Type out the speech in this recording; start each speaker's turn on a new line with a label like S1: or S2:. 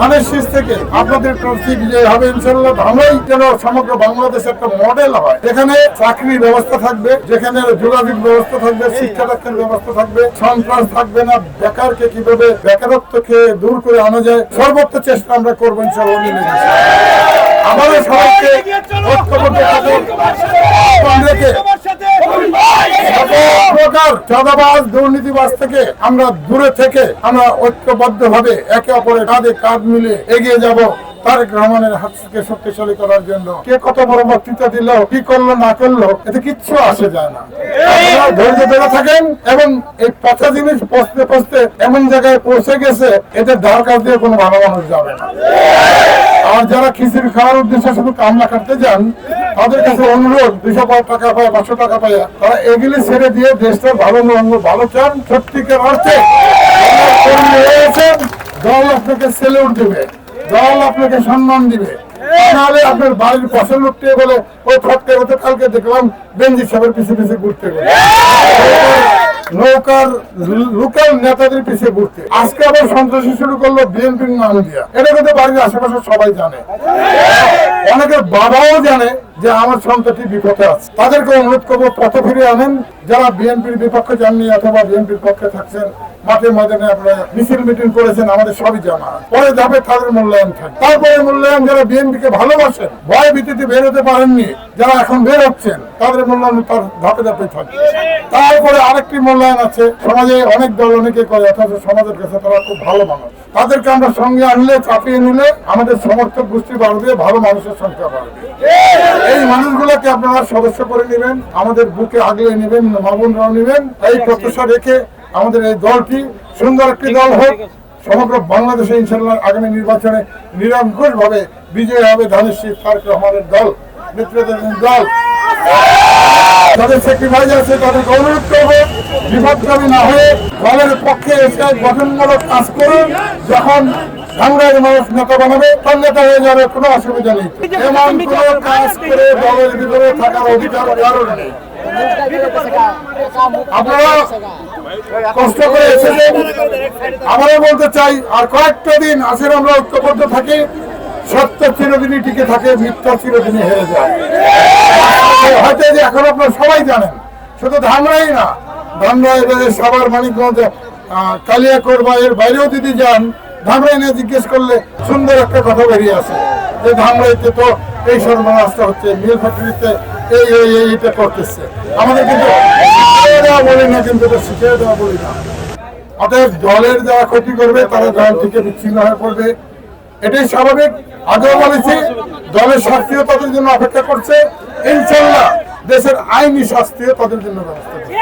S1: ধানের শীষ থেকে আপনাদের প্রার্থী বিজয় হবে ইনশাআল্লাহ। ধানই যেন সমগ্র বাংলাদেশে একটা মডেল হয়, যেখানে চাকরির ব্যবস্থা থাকবে, যেখানে যোগাযোগ ব্যবস্থা থাকবে, শিক্ষা দক্ষের ব্যবস্থা থাকবে, সন্ত্রাস থাকবে না, বেকারকে কিভাবে বেকারত্বকে দূর করে আনা যায় সর্বোচ্চ চেষ্টা আমরা করবো ইনশাআল্লাহ। আমাদের সবাইকে ঐক্যবদ্ধ রেখে প্রকার চাঁদাবাজ দুর্নীতিবাজ থেকে আমরা দূরে থেকে আমরা ঐক্যবদ্ধ ভাবে একে অপরের কাঁধে কাঁধ মিলে এগিয়ে যাব তারেক রহমানের হাতকে শক্তিশালী করার জন্য। কে কত বড় বক্তৃতা দিল, কি করলো না করলো, এতে কিচ্ছু আসে যায় না। ধৈর্য ধরে থাকেন এবং এই পচা জিনিস পচতে পচতে এমন জায়গায় পৌঁছে গেছে, এদের ধার কাজ দিয়ে কোনো ভালো মানুষ যাবে না। আর যারা খিচুড়ি খাওয়ার উদ্দেশ্যে শুধু কামলা কাটতে যান, তাদের কাছে অনুরোধ 200 টাকা পায়, 500 টাকা পায়, তারা এগুলি ছেড়ে দিয়ে দেশটার ভালো ভালো চান, সত্যিকার অর্থে দল আপনাকে সেলুট দিবে, দল আপনাকে সম্মান দিবে। নাহলে আপনার বাড়ির ফসল লুটতে বলে ওই ফটকে হতে কালকে দেখলাম বেঞ্জি সাহেবের পিছিয়ে পিছিয়ে ঘুরতে গেলে নৌকার লোকাল নেতাদের পিছিয়ে ঘুরতে, আজকে আবার সন্ত্রাসী শুরু করলো বিএনপির নাম দিয়া। এটা কিন্তু বাড়ির আশেপাশে সবাই জানে, অনেকের বাবাও জানে যে আমার সন্তানটি বিপদে আছে। তাদেরকে অনুরোধ করবো পথে ফিরে আনেন। যারা বিএনপির বিপক্ষে যাননি অথবা বিএনপির পক্ষে থাকছেন, মাঠে ময়দানে আপনারা মিছিল মিটিং করেছেন, আমাদের সবই জানা। পরে ধাপে তাদের মূল্যায়ন থাকে, তারপরে মূল্যায়ন যারা বিএনপিকে ভালোবাসেন, ভয় ভীতিতে বের হতে পারেননি, যারা এখন বের হচ্ছেন, তাদের মূল্যায়ন তার ধাপে ধাপে থাকে। তারপরে আরেকটি মূল্যায়ন আছে, সমাজে অনেক দল অনেকে করে, অথচ সমাজের কাছে তারা খুব ভালো মানুষ। তাদেরকে আমরা সঙ্গে আনলে, চাপিয়ে নিলে আমাদের সমর্থক গোষ্ঠী বাড়বে, ভালো মানুষের সংখ্যা বাড়বে। এই মানুষগুলোকে আপনারা সদস্য করে নেবেন, আমাদের বুকে আগলে নেবেন, মামুনরাও নেবেন। এই প্রত্যাশা রেখে আমাদের এই দলটি সুন্দর একটি দল হোক, সমগ্র বাংলাদেশে ইনশাআল্লাহ আগামী নির্বাচনে নিরঙ্কুশ ভাবে বিজয় হবে ধানের শীষ তারেক রহমানের দল, নেতৃত্বাধীন দল। যাদের সেক্রিফাইস আছে তাদেরকে অনুরোধ করবো বিপদগামী না হয়ে দলের পক্ষে এসে গঠনমূলক কাজ করুন। যখন ধানবাড়ির মানুষ নেতা বানাবে, তার নেতা হয়ে যাবে, কোনো অসুবিধা নেই। এমন কোনো কাজ করে দলের ভিতরে থাকার অধিকার কারণ নেই। আপনারা কষ্ট করে এসেছেন, আমারও বলতে চাই আর কয়েকটা দিন আসেন, আমরা ঐক্যবদ্ধ থাকি। সত্য চিরদিনই টিকে থাকে, মিথ্যা চিরদিনই হেরে যায়। হয়তো যে এখন আপনারা সবাই জানেন, শুধু ধামরাই না, ধামরাই সবার মানিকগঞ্জ, কালিয়াকোট বা এর বাইরেও যদি যান, ধামরাই নিয়ে জিজ্ঞেস করলে সুন্দর একটা কথা বেরিয়ে আসে যে ধামরাইতে তো এই সর্বনাশটা হচ্ছে, মিল ফ্যাক্টরিতে এইটা করতেছে। আমাদের কিন্তু দেওয়া বলি না, কিন্তু শিখিয়ে দেওয়া বলি না। অতএব দলের যারা ক্ষতি করবে তারা দল থেকে বিচ্ছিন্ন হয়ে পড়বে, এটাই স্বাভাবিক। আগেও বলেছি, দলের শাস্তিও তাদের জন্য অপেক্ষা করছে, ইনশাআল্লাহ দেশের আইনি শাস্তিও তাদের জন্য ব্যবস্থা করছে।